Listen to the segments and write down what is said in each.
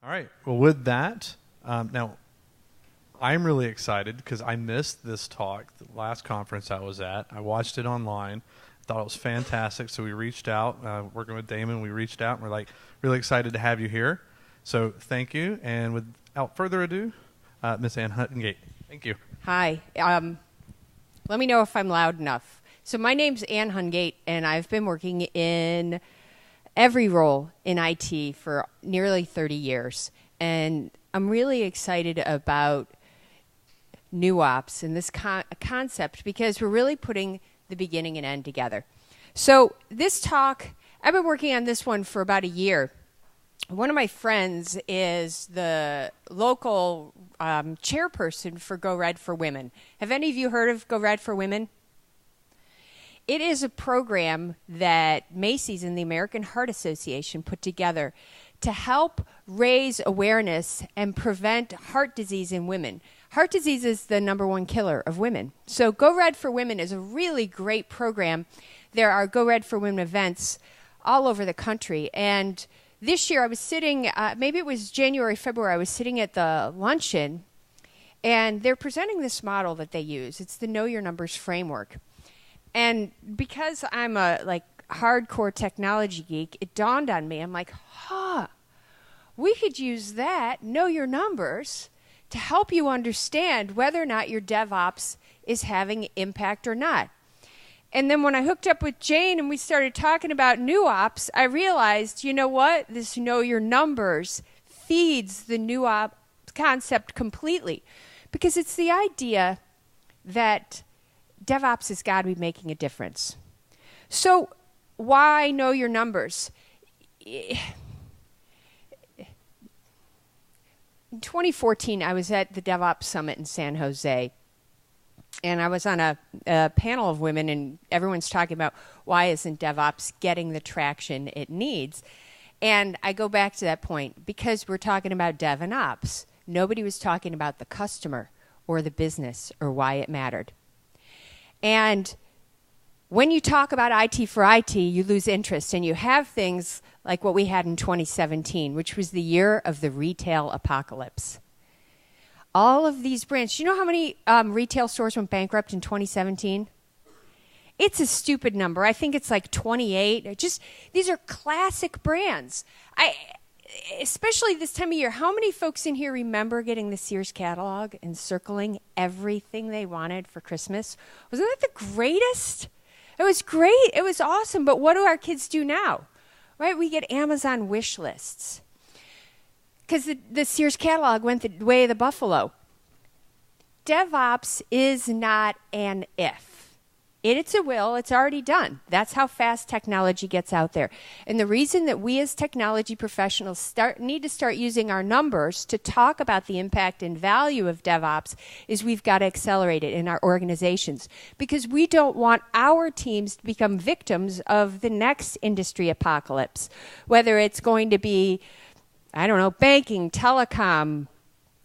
All right. Well, with that, now I'm really excited because I missed this talk the last conference I was at. I watched it online. Thought it was fantastic. So we reached out, working with Damon. We reached out and we're like really excited to have you here. So thank you. And without further ado, Miss Ann Hungate. Thank you. Hi. Let me know if I'm loud enough. So my name's Ann Hungate, and I've been working in every role in IT for nearly 30 years. And I'm really excited about NewOps and this concept because we're really putting the beginning and end together. So this talk, I've been working on this one for about a year. One of my friends is the local chairperson for Go Red for Women. Have any of you heard of Go Red for Women? It is a program that Macy's and the American Heart Association put together to help raise awareness and prevent heart disease in women. Heart disease is the #1 killer of women. So Go Red for Women is a really great program. There are Go Red for Women events all over the country. And this year I was sitting, maybe it was January, February, I was sitting at the luncheon, and they're presenting this model that they use. It's the Know Your Numbers framework. And because I'm a hardcore technology geek, it dawned on me. I'm like, we could use that, Know Your Numbers, to help you understand whether or not your DevOps is having impact or not. And then when I hooked up with Jane and we started talking about NewOps, I realized, you know what? This Know Your Numbers feeds the NewOps concept completely. Because it's the idea that DevOps has got to be making a difference. So why Know Your Numbers? In 2014, I was at the DevOps Summit in San Jose. And I was on a panel of women, and everyone's talking about why isn't DevOps getting the traction it needs. And I go back to that point because we're talking about Dev and Ops. Nobody was talking about the customer or the business or why it mattered. And when you talk about IT for IT, you lose interest, and you have things like what we had in 2017, which was the year of the retail apocalypse. All of these brands, you know how many retail stores went bankrupt in 2017? It's a stupid number. I think it's like 28. These are classic brands. Especially this time of year, how many folks in here remember getting the Sears catalog and circling everything they wanted for Christmas? Wasn't that the greatest? It was great. It was awesome. But what do our kids do now? Right? We get Amazon wish lists. Because the Sears catalog went the way of the buffalo. DevOps is not an if. It's a will. It's already done. That's how fast technology gets out there. And the reason that we as technology professionals need to start using our numbers to talk about the impact and value of DevOps is we've got to accelerate it in our organizations. Because we don't want our teams to become victims of the next industry apocalypse. Whether it's going to be, I don't know, banking, telecom,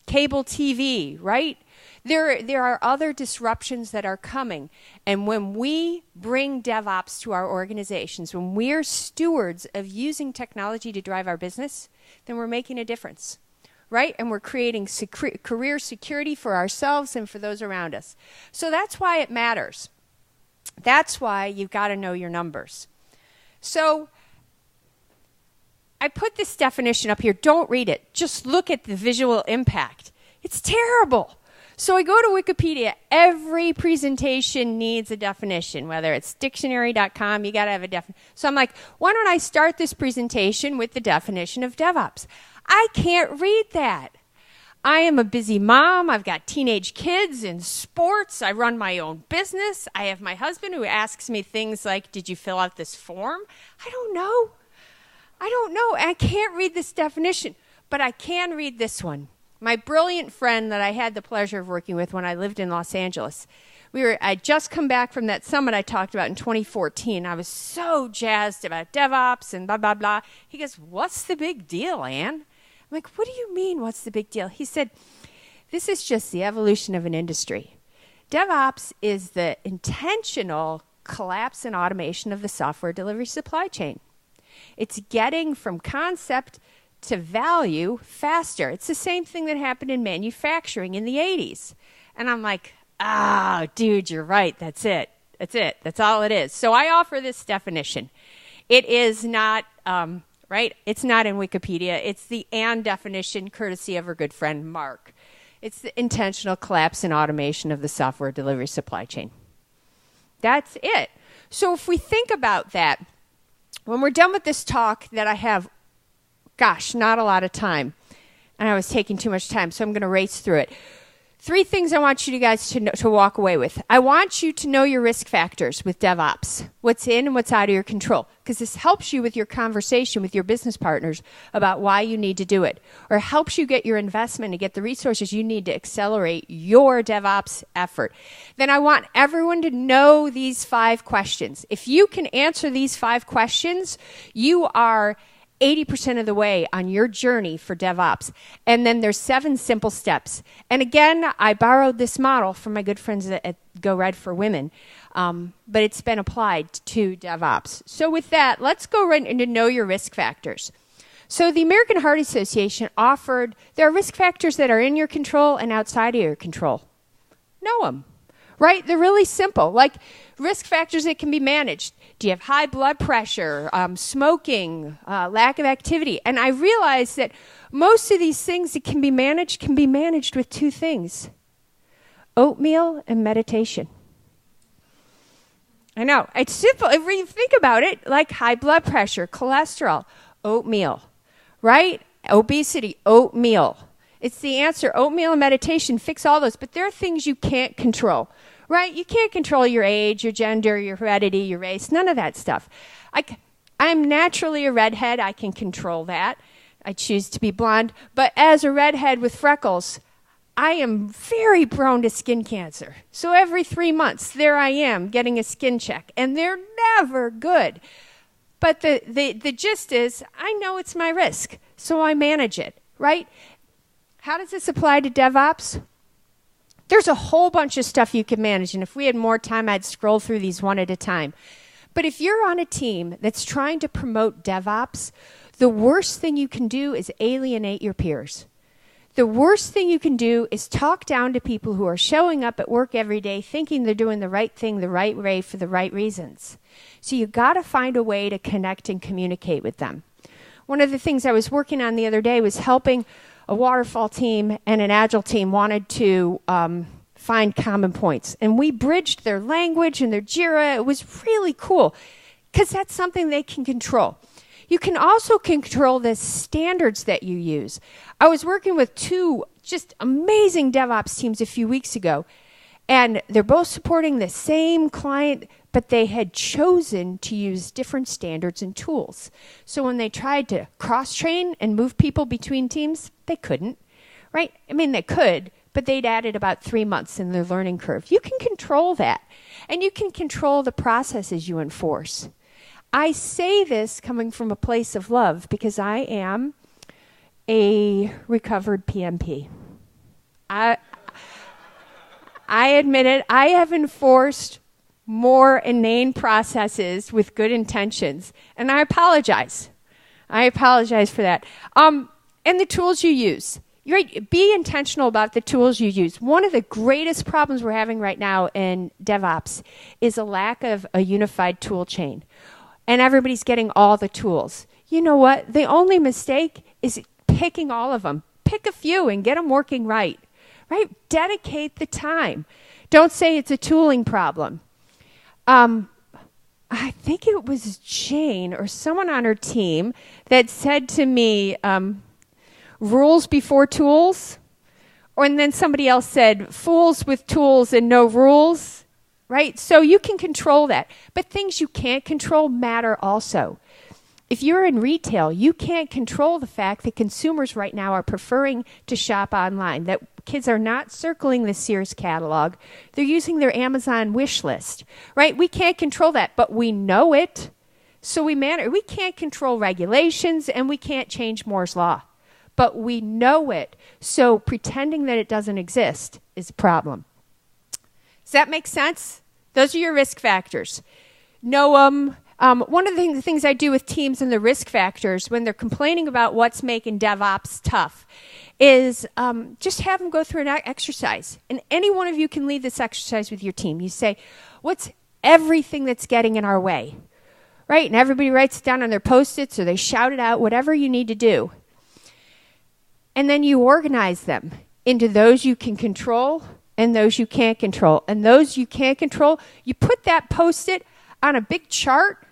cable TV, right? There are other disruptions that are coming. And when we bring DevOps to our organizations, when we're stewards of using technology to drive our business, then we're making a difference, right? And we're creating career security for ourselves and for those around us. So that's why it matters. That's why you've got to know your numbers. So I put this definition up here. Don't read it. Just look at the visual impact. It's terrible. So I go to Wikipedia. Every presentation needs a definition, whether it's dictionary.com, you got to have a definition. So I'm like, why don't I start this presentation with the definition of DevOps? I can't read that. I am a busy mom. I've got teenage kids in sports. I run my own business. I have my husband who asks me things like, did you fill out this form? I don't know. I can't read this definition, but I can read this one. My brilliant friend that I had the pleasure of working with when I lived in Los Angeles, I'd just come back from that summit I talked about in 2014. I was so jazzed about DevOps and blah, blah, blah. He goes, what's the big deal, Ann? I'm like, what do you mean, what's the big deal? He said, this is just the evolution of an industry. DevOps is the intentional collapse and automation of the software delivery supply chain. It's getting from concept to value faster. It's the same thing that happened in manufacturing in the 80s. And I'm like, dude, you're right. That's it. That's it. That's all it is. So I offer this definition. It is not, right? It's not in Wikipedia. It's the and definition courtesy of our good friend Mark. It's the intentional collapse and automation of the software delivery supply chain. That's it. So if we think about that, when we're done with this talk that I have, not a lot of time, and I was taking too much time, so I'm going to race through it. 3 things I want you guys to walk away with. I want you to know your risk factors with DevOps, what's in and what's out of your control, because this helps you with your conversation with your business partners about why you need to do it, or helps you get your investment and get the resources you need to accelerate your DevOps effort. Then I want everyone to know these 5 questions. If you can answer these 5 questions, you are 80% of the way on your journey for DevOps. And then there's 7 simple steps. And again, I borrowed this model from my good friends at Go Red for Women, but it's been applied to DevOps. So with that, let's go right into know your risk factors. So the American Heart Association offered, there are risk factors that are in your control and outside of your control. Know them, right? They're really simple, like risk factors that can be managed. Do you have high blood pressure, smoking, lack of activity? And I realized that most of these things that can be managed with 2 things: oatmeal and meditation. I know, it's simple. If you think about it, like high blood pressure, cholesterol, oatmeal, right? Obesity, oatmeal. It's the answer. Oatmeal and meditation fix all those, but there are things you can't control. Right? You can't control your age, your gender, your heredity, your race, none of that stuff. I'm naturally a redhead. I can control that. I choose to be blonde. But as a redhead with freckles, I am very prone to skin cancer. So every 3 months, there I am getting a skin check. And they're never good. But the gist is, I know it's my risk. So I manage it. Right? How does this apply to DevOps? There's a whole bunch of stuff you can manage, and if we had more time, I'd scroll through these one at a time. But if you're on a team that's trying to promote DevOps, the worst thing you can do is alienate your peers. The worst thing you can do is talk down to people who are showing up at work every day thinking they're doing the right thing the right way for the right reasons. So you got to find a way to connect and communicate with them. One of the things I was working on the other day was helping a waterfall team and an agile team wanted to find common points. And we bridged their language and their JIRA. It was really cool because that's something they can control. You can also control the standards that you use. I was working with 2 just amazing DevOps teams a few weeks ago, and they're both supporting the same client, but they had chosen to use different standards and tools. So when they tried to cross-train and move people between teams, they couldn't, right? I mean, they could, but they'd added about 3 months in their learning curve. You can control that, and you can control the processes you enforce. I say this coming from a place of love because I am a recovered PMP. I admit it. I have enforced more inane processes with good intentions, and I apologize. I apologize for that. And the tools you use. Right? Be intentional about the tools you use. One of the greatest problems we're having right now in DevOps is a lack of a unified tool chain. And everybody's getting all the tools. You know what? The only mistake is picking all of them. Pick a few and get them working right. Right? Dedicate the time. Don't say it's a tooling problem. I think it was Jane or someone on her team that said to me, rules before tools. And then somebody else said, fools with tools and no rules. Right? So you can control that. But things you can't control matter also. If you're in retail, you can't control the fact that consumers right now are preferring to shop online, that kids are not circling the Sears catalog. They're using their Amazon wish list, right? We can't control that, but we know it. So we can't control regulations, and we can't change Moore's Law, but we know it. So pretending that it doesn't exist is a problem. Does that make sense? Those are your risk factors. Know them, One of the things I do with teams and the risk factors when they're complaining about what's making DevOps tough is just have them go through an exercise. And any one of you can lead this exercise with your team. You say, what's everything that's getting in our way? Right? And everybody writes it down on their Post-its or they shout it out, whatever you need to do. And then you organize them into those you can control and those you can't control. And those you can't control, you put that Post-it on a big chart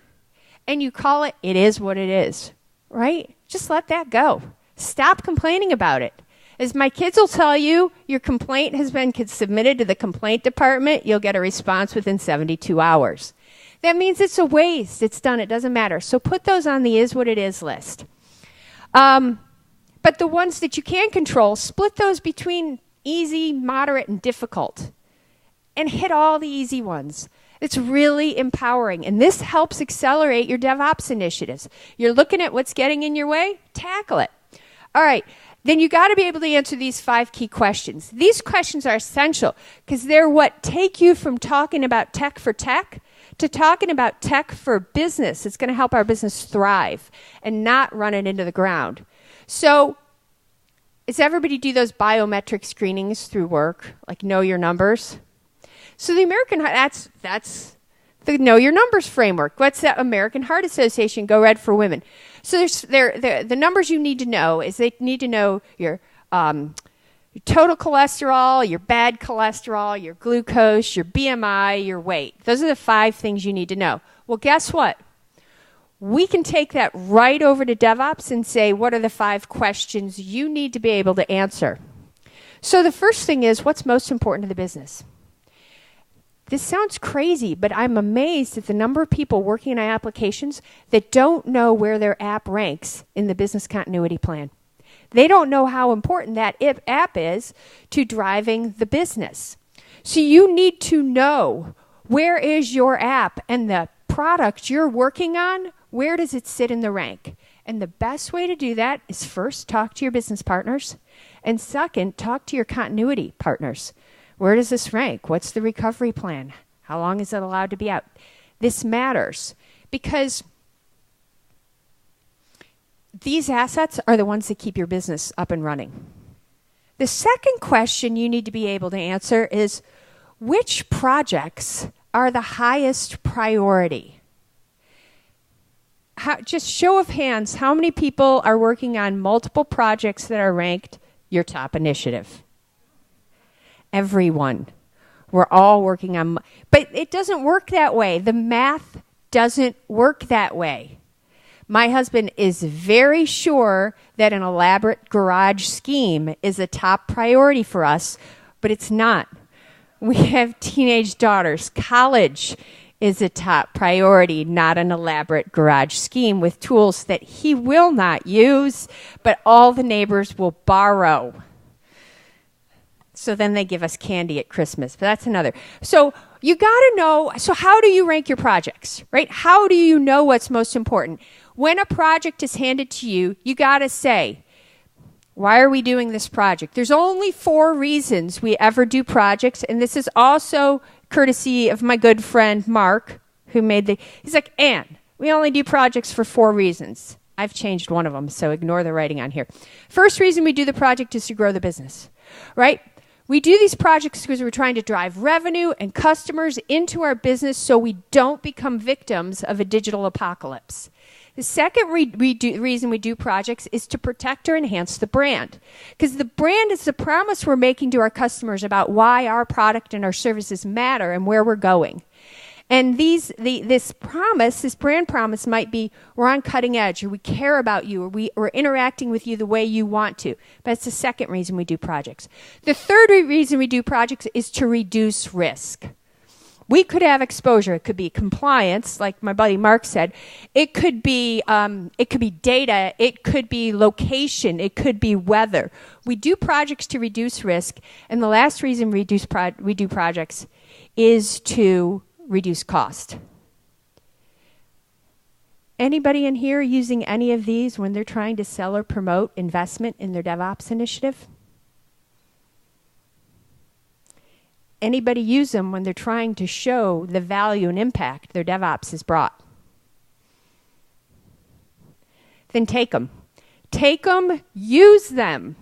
and you call it, it is what it is, right? Just let that go. Stop complaining about it. As my kids will tell you, your complaint has been submitted to the complaint department. You'll get a response within 72 hours. That means it's a waste. It's done. It doesn't matter. So put those on the is what it is list. But the ones that you can control, split those between easy, moderate, and difficult. And hit all the easy ones. It's really empowering. And this helps accelerate your DevOps initiatives. You're looking at what's getting in your way, tackle it. All right. Then you got to be able to answer these 5 key questions. These questions are essential because they're what take you from talking about tech for tech to talking about tech for business. It's going to help our business thrive and not run it into the ground. So, does everybody do those biometric screenings through work, like know your numbers? So the that's the Know Your Numbers framework. What's that? American Heart Association, Go Red for Women. So the numbers you need to know is they need to know your total cholesterol, your bad cholesterol, your glucose, your BMI, your weight. Those are the 5 things you need to know. Well, guess what? We can take that right over to DevOps and say, what are the 5 questions you need to be able to answer? So the first thing is, what's most important to the business? This sounds crazy, but I'm amazed at the number of people working on applications that don't know where their app ranks in the business continuity plan. They don't know how important that app is to driving the business. So you need to know, where is your app and the product you're working on, where does it sit in the rank? And the best way to do that is first talk to your business partners, and second, talk to your continuity partners. Where does this rank? What's the recovery plan? How long is it allowed to be out? This matters because these assets are the ones that keep your business up and running. The second question you need to be able to answer is, which projects are the highest priority? Just show of hands, how many people are working on multiple projects that are ranked your top initiative? Everyone. We're all working on, but it doesn't work that way. The math doesn't work that way. My husband is very sure that an elaborate garage scheme is a top priority for us, but it's not. We have teenage daughters. College is a top priority, not an elaborate garage scheme with tools that he will not use, but all the neighbors will borrow. So then they give us candy at Christmas, but that's another. So you got to know, so how do you rank your projects, right? How do you know what's most important? When a project is handed to you, you got to say, why are we doing this project? There's only 4 reasons we ever do projects, and this is also courtesy of my good friend Mark, who he's like, Ann, we only do projects for 4 reasons. I've changed one of them, so ignore the writing on here. First reason we do the project is to grow the business, right? We do these projects because we're trying to drive revenue and customers into our business so we don't become victims of a digital apocalypse. The second reason we do projects is to protect or enhance the brand. Because the brand is the promise we're making to our customers about why our product and our services matter and where we're going. And this brand promise might be, we're on cutting edge, or we care about you, or we're interacting with you the way you want to. But it's the second reason we do projects. The third reason we do projects is to reduce risk. We could have exposure. It could be compliance, like my buddy Mark said. It could be data. It could be location. It could be weather. We do projects to reduce risk. And the last reason we do projects is to reduce cost. Anybody in here using any of these when they're trying to sell or promote investment in their DevOps initiative? Anybody use them when they're trying to show the value and impact their DevOps has brought? then take them. Take them, use them.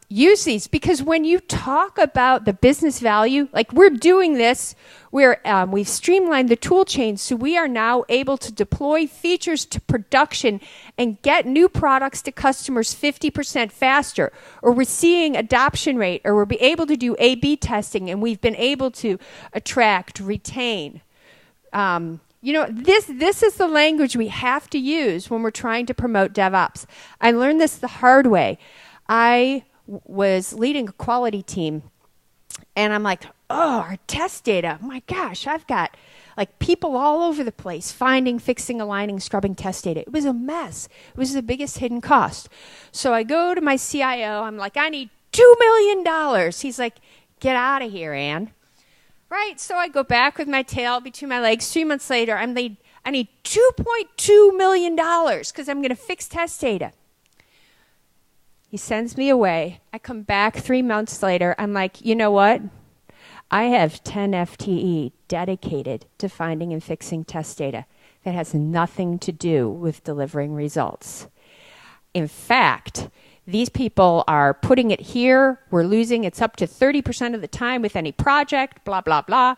Use these, because when you talk about the business value, like we're doing this, we've streamlined the tool chain, so we are now able to deploy features to production and get new products to customers 50% faster, or we're seeing adoption rate, or we're able to do A/B testing, and we've been able to attract, retain. This is the language we have to use when we're trying to promote DevOps. I learned this the hard way. I was leading a quality team, and I'm like, oh, our test data, my gosh, I've got like people all over the place finding, fixing, aligning, scrubbing test data. It was a mess. It was the biggest hidden cost. So I go to my CIO, I'm like, I need $2 million. He's like, get out of here, Ann. Right, so I go back with my tail between my legs. 3 months later, I need $2.2 million because I'm going to fix test data. He sends me away. I come back 3 months later. I'm like, you know what? I have 10 FTE dedicated to finding and fixing test data. That has nothing to do with delivering results. In fact, these people are putting it here. We're losing. It's up to 30% of the time with any project, blah, blah, blah.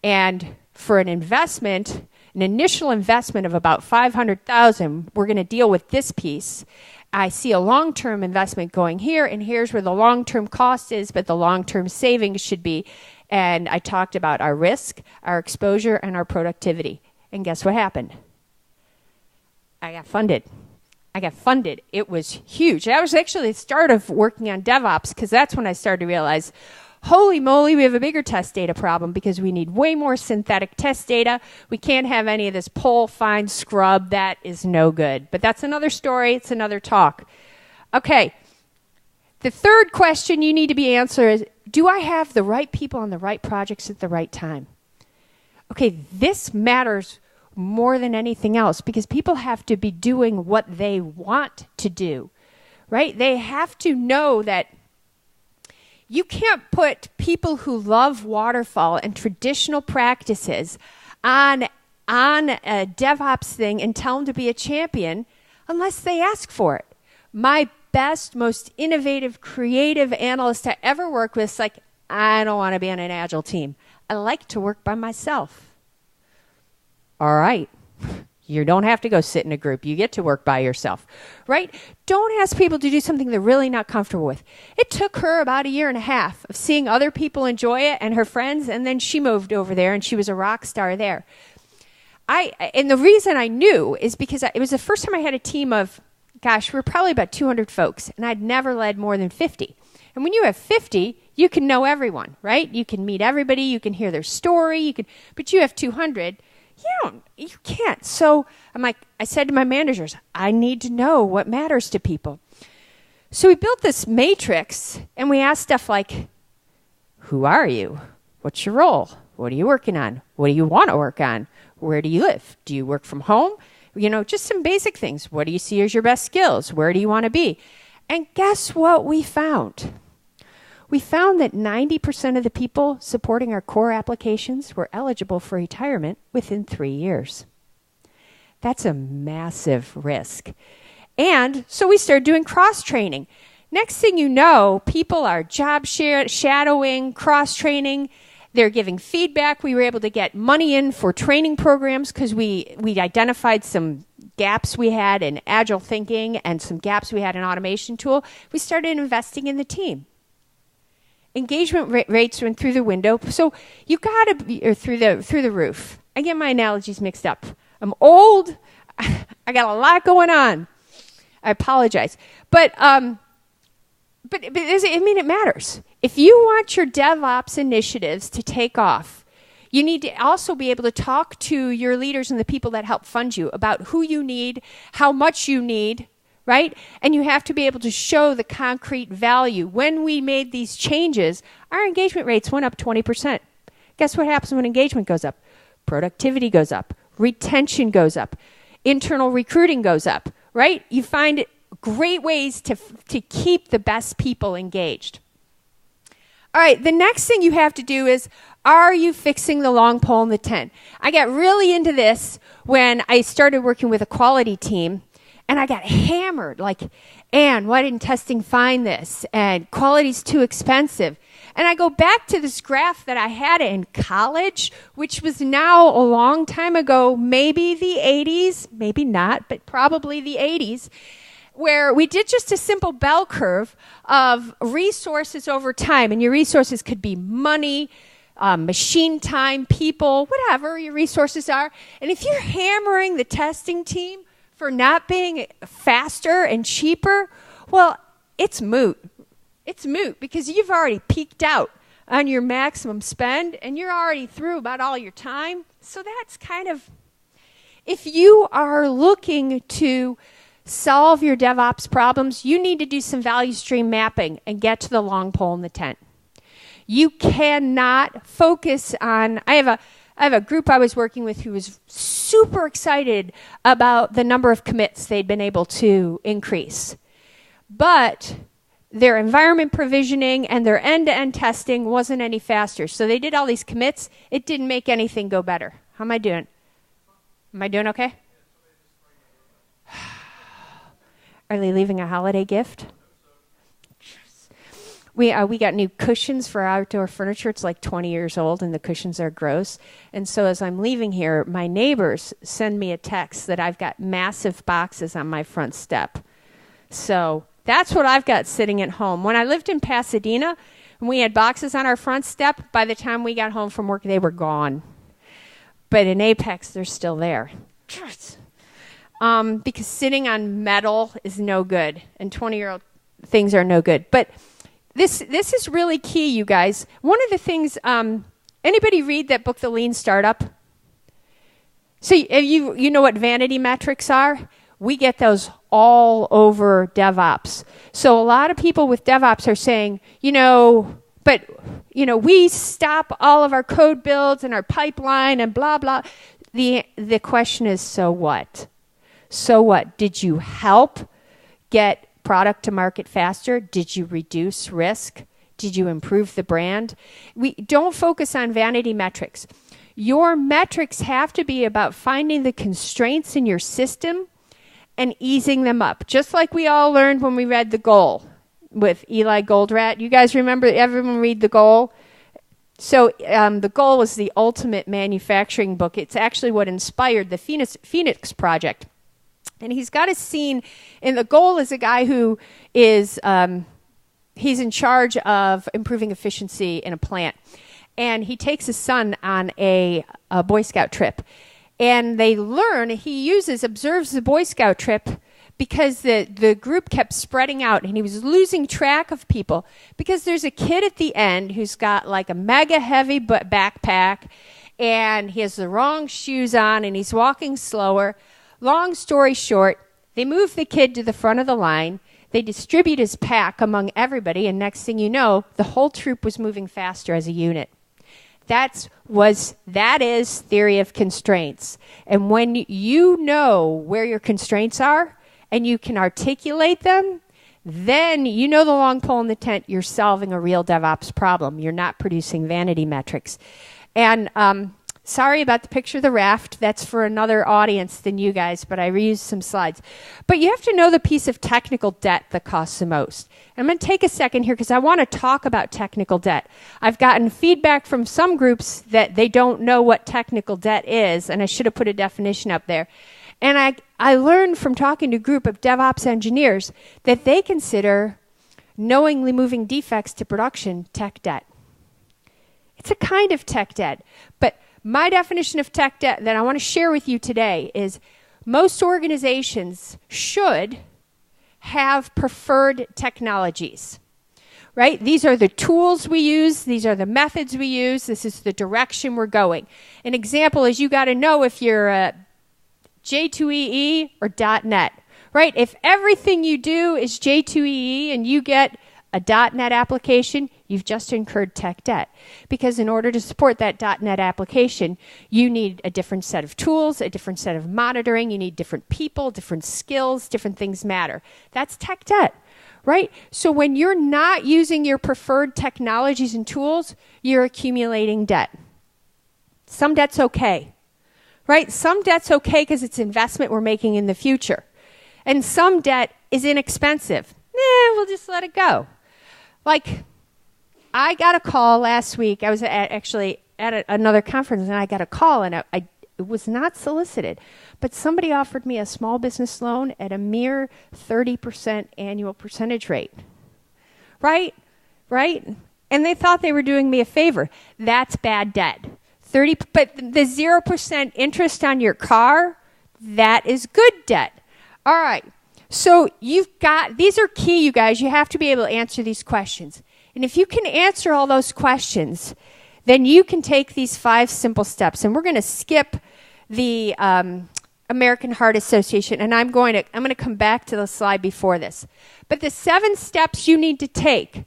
And for an investment, an initial investment of about $500,000, we're going to deal with this piece. I see a long-term investment going here, and here's where the long-term cost is, but the long-term savings should be. And I talked about our risk, our exposure, and our productivity. And guess what happened? I got funded. It was huge. That was actually the start of working on DevOps, because that's when I started to realize, holy moly, we have a bigger test data problem because we need way more synthetic test data. We can't have any of this pull, find, scrub. That is no good. But that's another story. It's another talk. Okay. The third question you need to be answered is, do I have the right people on the right projects at the right time? Okay, this matters more than anything else, because people have to be doing what they want to do, right? They have to know that you can't put people who love waterfall and traditional practices on a DevOps thing and tell them to be a champion unless they ask for it. My best, most innovative, creative analyst I ever worked with is like, I don't want to be on an agile team. I like to work by myself. All right. You don't have to go sit in a group. You get to work by yourself, right? Don't ask people to do something they're really not comfortable with. It took her about 1.5 years of seeing other people enjoy it and her friends, and then she moved over there and she was a rock star there. And the reason I knew is because it was the first time I had a team of, gosh, we're probably about 200 folks, and I'd never led more than 50. And when you have 50, you can know everyone, right? You can meet everybody, you can hear their story, but you have 200. You can't. So I said to my managers, I need to know what matters to people. So we built this matrix, and we asked stuff like, who are you? What's your role? What are you working on? What do you want to work on? Where do you live? Do you work from home? Just some basic things. What do you see as your best skills? Where do you want to be? And guess what we found? We found that 90% of the people supporting our core applications were eligible for retirement within 3 years. That's a massive risk. And so we started doing cross-training. Next thing you know, people are job shadowing, cross-training. They're giving feedback. We were able to get money in for training programs because we identified some gaps we had in agile thinking and some gaps we had in automation tool. We started investing in the team. Engagement rates went through the window, so you got to be through the roof. I get my analogies mixed up. I'm old. I got a lot going on. I apologize, but it matters. If you want your DevOps initiatives to take off, you need to also be able to talk to your leaders and the people that help fund you about who you need, how much you need. Right? And you have to be able to show the concrete value. When we made these changes, our engagement rates went up 20%. Guess what happens when engagement goes up? Productivity goes up. Retention goes up. Internal recruiting goes up. Right? You find great ways to keep the best people engaged. All right, the next thing you have to do is, are you fixing the long pole in the tent? I got really into this when I started working with a quality team. And I got hammered, like, Ann, why didn't testing find this? And quality's too expensive. And I go back to this graph that I had in college, which was now a long time ago, maybe the 80s, maybe not, but probably the 80s, where we did just a simple bell curve of resources over time. And your resources could be money, machine time, people, whatever your resources are. And if you're hammering the testing team for not being faster and cheaper, well, it's moot. It's moot because you've already peaked out on your maximum spend and you're already through about all your time. So that's kind of, if you are looking to solve your DevOps problems, you need to do some value stream mapping and get to the long pole in the tent. You cannot focus on, I have a group I was working with who was super excited about the number of commits they'd been able to increase. But their environment provisioning and their end-to-end testing wasn't any faster. So they did all these commits. It didn't make anything go better. How am I doing? Am I doing okay? Are they leaving a holiday gift? We got new cushions for our outdoor furniture. It's like 20 years old, and the cushions are gross. And so as I'm leaving here, my neighbors send me a text that I've got massive boxes on my front step. So that's what I've got sitting at home. When I lived in Pasadena, and we had boxes on our front step, by the time we got home from work, they were gone. But in Apex, they're still there. Because sitting on metal is no good, and 20-year-old things are no good. But this is really key, you guys. One of the things, anybody read that book, The Lean Startup? So you know what vanity metrics are? We get those all over DevOps. So a lot of people with DevOps are saying, we stop all of our code builds and our pipeline and blah, blah. The question is, so what? So what? Did you help get product to market faster? Did you reduce risk? Did you improve the brand? We don't focus on vanity metrics. Your metrics have to be about finding the constraints in your system and easing them up. Just like we all learned when we read The Goal with Eli Goldratt. You guys remember, everyone read The Goal? So The Goal was the ultimate manufacturing book. It's actually what inspired the Phoenix Project. And he's got a scene, and The Goal is a guy who is, he's in charge of improving efficiency in a plant. And he takes his son on a Boy Scout trip. And they learn, he observes the Boy Scout trip because the group kept spreading out and he was losing track of people. Because there's a kid at the end who's got like a mega heavy backpack and he has the wrong shoes on and he's walking slower. Long story short, they move the kid to the front of the line. They distribute his pack among everybody, and next thing you know, the whole troop was moving faster as a unit. That is theory of constraints. And when you know where your constraints are and you can articulate them, then you know the long pole in the tent, you're solving a real DevOps problem. You're not producing vanity metrics. And sorry about the picture of the raft. That's for another audience than you guys, but I reused some slides. But you have to know the piece of technical debt that costs the most. And I'm going to take a second here because I want to talk about technical debt. I've gotten feedback from some groups that they don't know what technical debt is, and I should have put a definition up there. And I learned from talking to a group of DevOps engineers that they consider knowingly moving defects to production tech debt. It's a kind of tech debt, but my definition of tech debt that I want to share with you today is most organizations should have preferred technologies, right? These are the tools we use. These are the methods we use. This is the direction we're going. An example is you got to know if you're J2EE or .NET, right? If everything you do is J2EE and you get a .NET application, you've just incurred tech debt. Because in order to support that .NET application, you need a different set of tools, a different set of monitoring, you need different people, different skills, different things matter. That's tech debt, right? So when you're not using your preferred technologies and tools, you're accumulating debt. Some debt's okay, right? Some debt's okay because it's investment we're making in the future. And some debt is inexpensive. We'll just let it go. Like, I got a call last week. I was actually at another conference, and I got a call, and it was not solicited. But somebody offered me a small business loan at a mere 30% annual percentage rate. Right? And they thought they were doing me a favor. That's bad debt. But the 0% interest on your car, that is good debt. All right. So these are key, you guys. You have to be able to answer these questions. And if you can answer all those questions, then you can take these 5 simple steps. And we're going to skip the American Heart Association, and I'm going to come back to the slide before this. But the 7 steps you need to take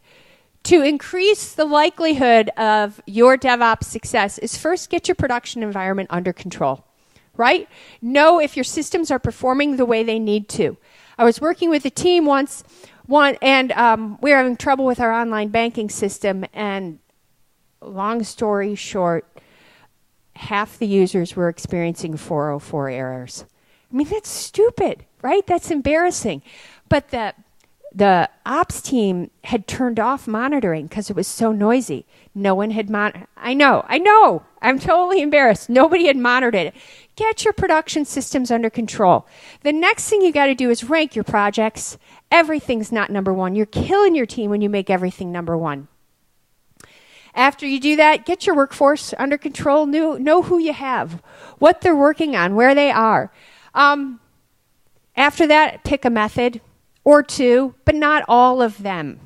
to increase the likelihood of your DevOps success is first get your production environment under control, right? Know if your systems are performing the way they need to. I was working with a team once, and we were having trouble with our online banking system, and long story short, half the users were experiencing 404 errors. I mean, that's stupid, right? That's embarrassing. But the ops team had turned off monitoring because it was so noisy. No one had I know. I'm totally embarrassed. Nobody had monitored it. Get your production systems under control. The next thing you got to do is rank your projects. Everything's not number one. You're killing your team when you make everything number one. After you do that, get your workforce under control. Know who you have, what they're working on, where they are. After that, pick a method or 2, but not all of them.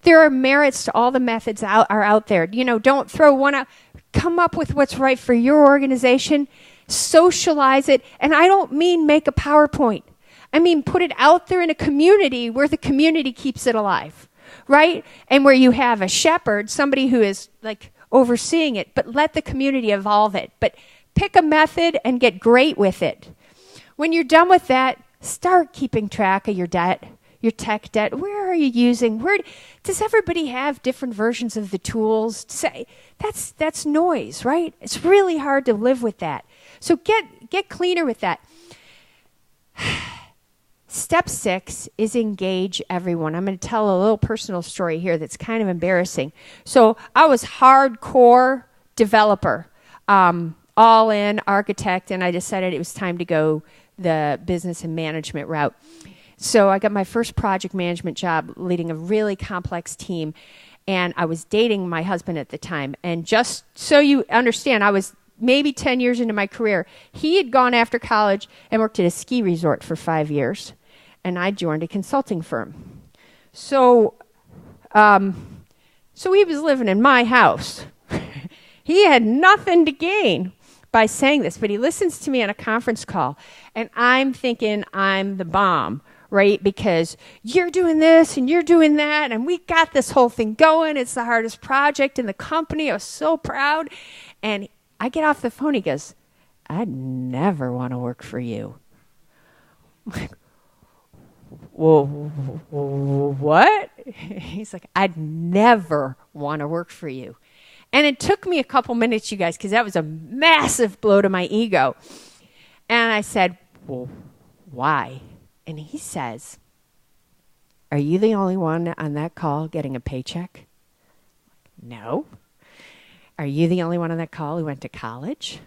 There are merits to all the methods are out there. Don't throw one out. Come up with what's right for your organization. Socialize it. And I don't mean make a PowerPoint. I mean put it out there in a community where the community keeps it alive. Right? And where you have a shepherd, somebody who is like overseeing it, but let the community evolve it. But pick a method and get great with it. When you're done with that, start keeping track of your debt, your tech debt. Where are you using? Does everybody have different versions of the tools? That's noise, right? It's really hard to live with that. So get cleaner with that. Step 6 is engage everyone. I'm going to tell a little personal story here that's kind of embarrassing. So I was hardcore developer, all in architect, and I decided it was time to go the business and management route. So I got my first project management job leading a really complex team, and I was dating my husband at the time. And just so you understand, I was maybe 10 years into my career. He had gone after college and worked at a ski resort for 5 years. And I joined a consulting firm. So he was living in my house. He had nothing to gain by saying this, but he listens to me on a conference call, and I'm thinking I'm the bomb, right? Because you're doing this and you're doing that, and we got this whole thing going. It's the hardest project in the company. I was so proud. And I get off the phone. He goes, "I'd never want to work for you." I'm like, well, what? He's like, "I'd never want to work for you." And it took me a couple minutes, you guys, because that was a massive blow to my ego. And I said, "Well, why?" And he says, "Are you the only one on that call getting a paycheck?" No. "Are you the only one on that call who went to college?"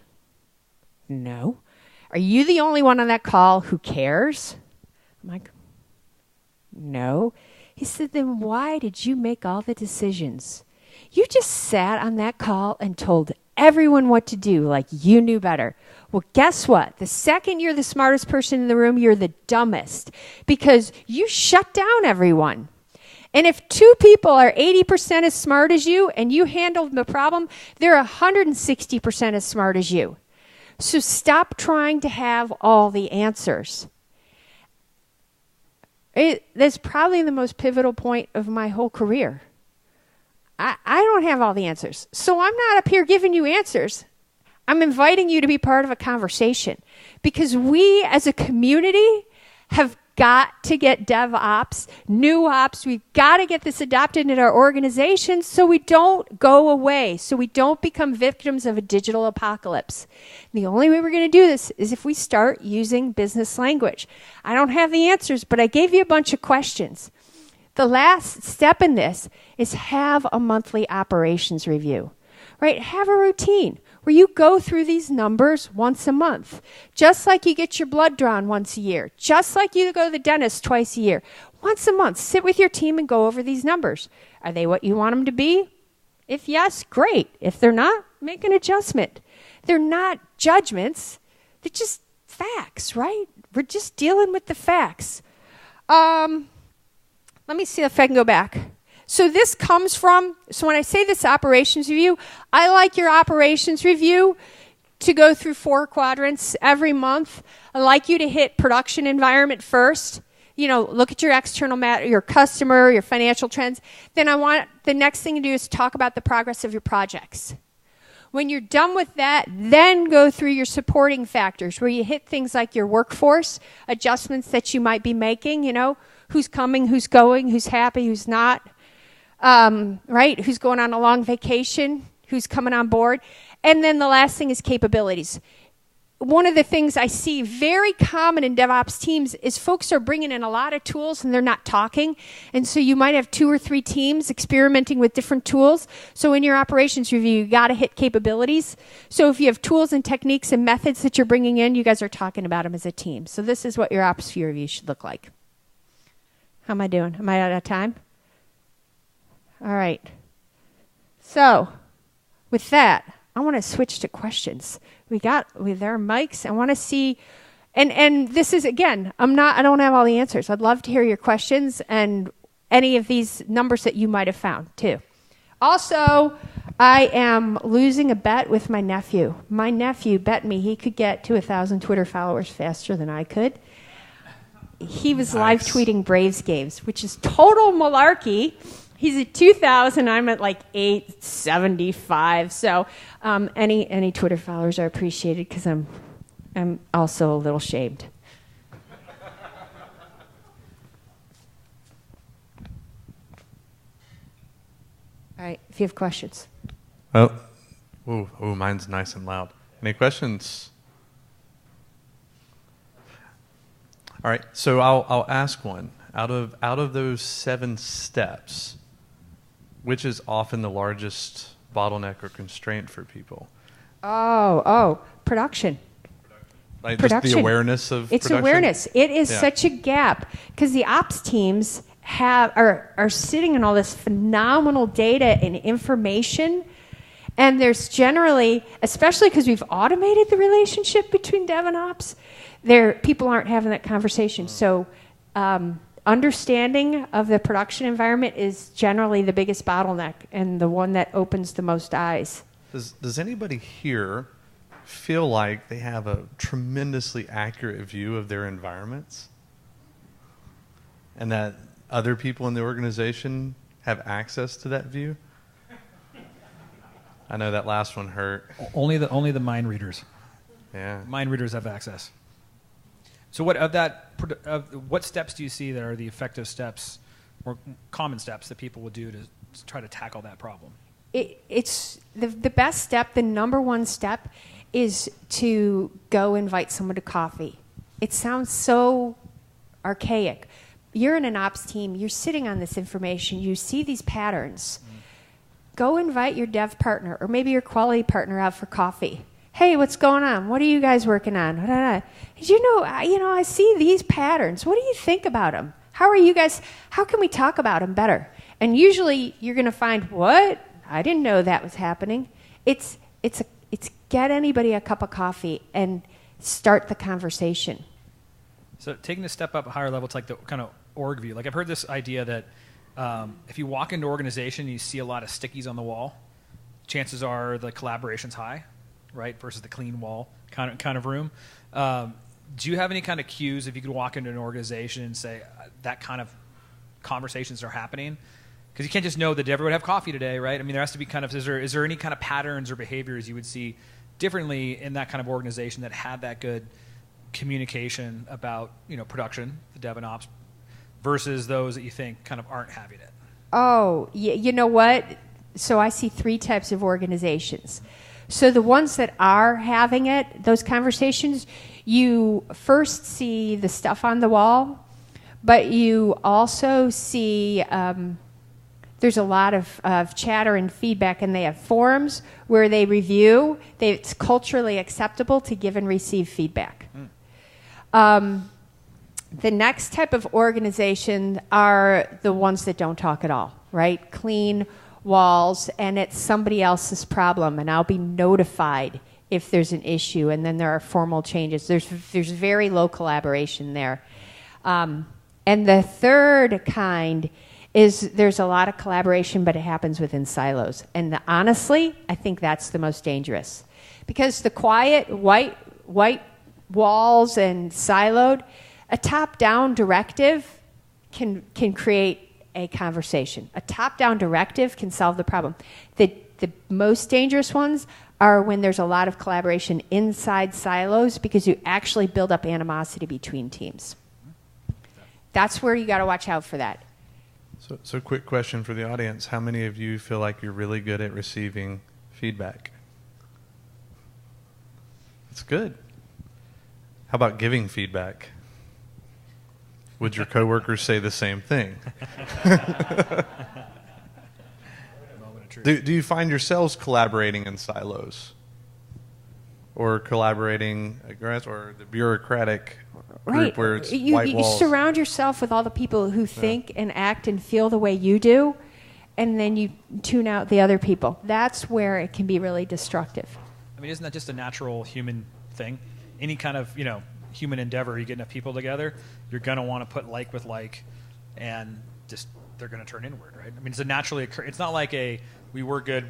No. "Are you the only one on that call who cares?" I'm like, no. He said, "Then why did you make all the decisions? You just sat on that call and told everyone what to do like you knew better." Well, guess what? The second you're the smartest person in the room, you're the dumbest because you shut down everyone. And if 2 people are 80% as smart as you and you handle the problem, they're 160% as smart as you. So stop trying to have all the answers. That's probably the most pivotal point of my whole career. I don't have all the answers. So I'm not up here giving you answers. I'm inviting you to be part of a conversation because we as a community have got to get DevOps, NewOps. We've got to get this adopted in our organizations so we don't go away, so we don't become victims of a digital apocalypse. And the only way we're going to do this is if we start using business language. I don't have the answers, but I gave you a bunch of questions. The last step in this is have a monthly operations review, right? Have a routine where you go through these numbers once a month, just like you get your blood drawn once a year, just like you go to the dentist twice a year. Once a month, sit with your team and go over these numbers. Are they what you want them to be? If yes, great. If they're not, make an adjustment. They're not judgments. They're just facts, right? We're just dealing with the facts. Let me see if I can go back. So this comes from, so when I say this operations review, I like your operations review to go through 4 quadrants every month. I like you to hit production environment first. You know, look at your external matter, your customer, your financial trends. Then I want the next thing to do is talk about the progress of your projects. When you're done with that, then go through your supporting factors where you hit things like your workforce, adjustments that you might be making, you know, who's coming, who's going, who's happy, who's not. Right? Who's going on a long vacation, who's coming on board. And then the last thing is capabilities. One of the things I see very common in DevOps teams is folks are bringing in a lot of tools and they're not talking. And so you might have 2 or 3 teams experimenting with different tools. So in your operations review, you got to hit capabilities. So if you have tools and techniques and methods that you're bringing in, you guys are talking about them as a team. So this is what your ops review should look like. How am I doing? Am I out of time? All right. So, with that, I want to switch to questions. With our mics. I want to see, and this is again, I don't have all the answers. I'd love to hear your questions and any of these numbers that you might have found too. Also, I am losing a bet with my nephew. My nephew bet me he could get to 1,000 Twitter followers faster than I could. He was live tweeting Braves games, which is total malarkey. He's at 2,000. I'm at like 875. So any Twitter followers are appreciated because I'm also a little shamed. All right, if you have questions. Oh, mine's nice and loud. Any questions? All right, so I'll ask one. Out of those 7 steps, which is often the largest bottleneck or constraint for people? Production. Like production. Just the awareness of it's production? Awareness. It is such a gap because the ops teams are sitting on all this phenomenal data and information, and there's generally, especially because we've automated the relationship between dev and ops, people aren't having that conversation. So understanding of the production environment is generally the biggest bottleneck and the one that opens the most eyes. Does anybody here feel like they have a tremendously accurate view of their environments and that other people in the organization have access to that view? I know that last one hurt. Only the mind readers. Yeah. Mind readers have access. So what steps do you see that are the effective steps or common steps that people would do to try to tackle that problem? It's the best step, the number one step is to go invite someone to coffee. It sounds so archaic. You're in an ops team, you're sitting on this information, you see these patterns. Go invite your dev partner or maybe your quality partner out for coffee. Hey, what's going on? What are you guys working on? Did you know, I see these patterns. What do you think about them? How can we talk about them better? And usually you're going to find, what? I didn't know that was happening. It's get anybody a cup of coffee and start the conversation. So taking a step up a higher level, it's like the kind of org view. Like I've heard this idea that if you walk into an organization and you see a lot of stickies on the wall, chances are the collaboration's high, right, versus the clean wall kind of room. Do you have any kind of cues if you could walk into an organization and say that kind of conversations are happening? Because you can't just know that everyone have coffee today, right? I mean, there has to be kind of, is there any kind of patterns or behaviors you would see differently in that kind of organization that had that good communication about production, the dev and ops, versus those that you think kind of aren't having it? Oh, you know what? So I see 3 types of organizations. So the ones that are having it, those conversations, you first see the stuff on the wall, but you also see there's a lot of chatter and feedback, and they have forums where they review. It's culturally acceptable to give and receive feedback. The next type of organization are the ones that don't talk at all, right? Clean walls, and it's somebody else's problem, and I'll be notified if there's an issue, and then there are formal changes. There's very low collaboration there. And the third kind is there's a lot of collaboration, but it happens within silos. And honestly, I think that's the most dangerous. Because the quiet, white walls and siloed, a top-down directive can create a conversation. A top-down directive can solve the problem. The most dangerous ones are when there's a lot of collaboration inside silos, because you actually build up animosity between teams. That's where you got to watch out for that. So quick question for the audience. How many of you feel like you're really good at receiving feedback? That's good. How about giving feedback? Would your coworkers say the same thing? Do you find yourselves collaborating in silos? Or collaborating, or the bureaucratic group where it's white walls? You surround yourself with all the people who think and act and feel the way you do, and then you tune out the other people. That's where it can be really destructive. I mean, isn't that just a natural human thing? Any kind of, human endeavor, you get enough people together, you're going to want to put like with like, and just they're going to turn inward, right? I mean, it's not like we were good,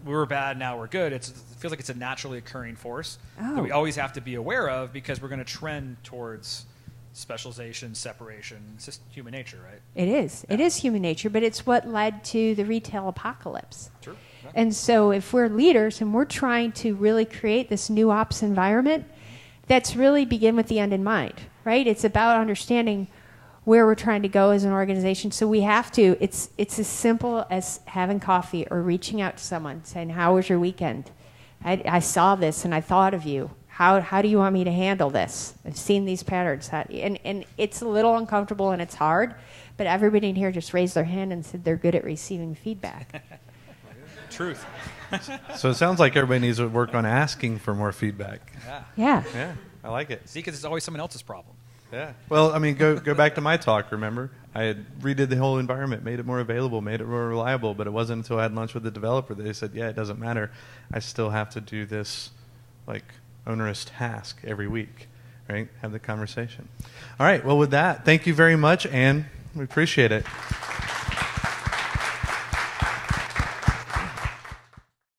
we were bad, now we're good. It feels like it's a naturally occurring force that we always have to be aware of, because we're going to trend towards specialization, separation. It's just human nature, right? It is. Yeah. It is human nature, but it's what led to the retail apocalypse. True. Yeah. And so if we're leaders and we're trying to really create this new ops environment, that's really begin with the end in mind, right? It's about understanding where we're trying to go as an organization. So we have to, it's as simple as having coffee or reaching out to someone saying, how was your weekend? I saw this and I thought of you. How do you want me to handle this? I've seen these patterns. And it's a little uncomfortable and it's hard, but everybody in here just raised their hand and said they're good at receiving feedback. Truth. So it sounds like everybody needs to work on asking for more feedback. Yeah. Yeah, I like it. See, because it's always someone else's problem. Yeah. Well, I mean, go back to my talk, remember? I had redid the whole environment, made it more available, made it more reliable, but it wasn't until I had lunch with the developer that they said, yeah, it doesn't matter. I still have to do this, onerous task every week, right? Have the conversation. All right. Well, with that, thank you very much, Anne. We appreciate it.